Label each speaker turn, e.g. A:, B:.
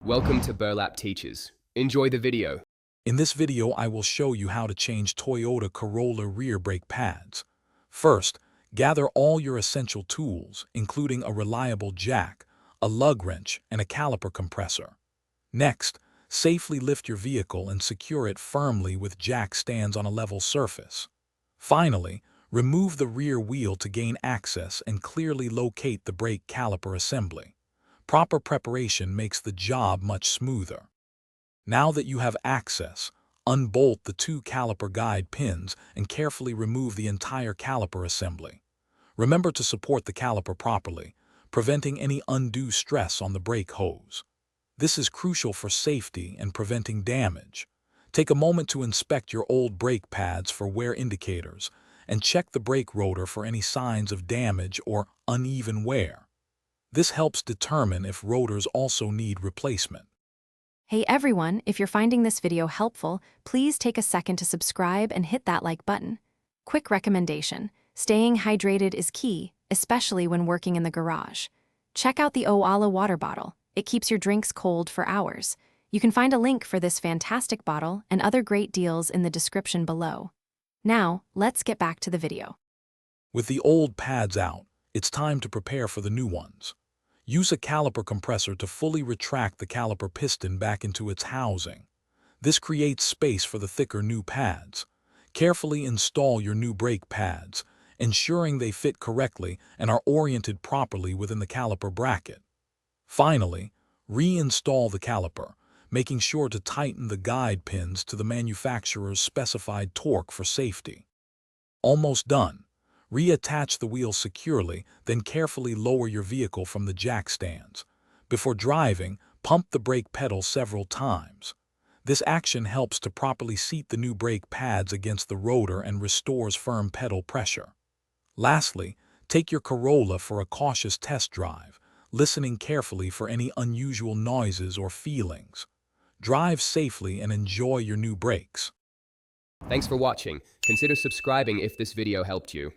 A: Welcome to Burlap Teachers. Enjoy the video.
B: In this video, I will show you how to change Toyota Corolla rear brake pads. First, gather all your essential tools, including a reliable jack, a lug wrench, and a caliper compressor. Next, safely lift your vehicle and secure it firmly with jack stands on a level surface. Finally, remove the rear wheel to gain access and clearly locate the brake caliper assembly. Proper preparation makes the job much smoother. Now that you have access, unbolt the two caliper guide pins and carefully remove the entire caliper assembly. Remember to support the caliper properly, preventing any undue stress on the brake hose. This is crucial for safety and preventing damage. Take a moment to inspect your old brake pads for wear indicators and check the brake rotor for any signs of damage or uneven wear. This helps determine if rotors also need replacement.
C: Hey everyone, if you're finding this video helpful, please take a second to subscribe and hit that like button. Quick recommendation: staying hydrated is key, especially when working in the garage. Check out the Oala water bottle. It keeps your drinks cold for hours. You can find a link for this fantastic bottle and other great deals in the description below. Now, let's get back to the video.
B: With the old pads out, it's time to prepare for the new ones. Use a caliper compressor to fully retract the caliper piston back into its housing. This creates space for the thicker new pads. Carefully install your new brake pads, ensuring they fit correctly and are oriented properly within the caliper bracket. Finally, reinstall the caliper, making sure to tighten the guide pins to the manufacturer's specified torque for safety. Almost done. Reattach the wheels securely, then carefully lower your vehicle from the jack stands. Before driving, pump the brake pedal several times. This action helps to properly seat the new brake pads against the rotor and restores firm pedal pressure. Lastly, take your Corolla for a cautious test drive, listening carefully for any unusual noises or feelings. Drive safely and enjoy your new brakes.
A: Thanks for watching. Consider subscribing if this video helped you.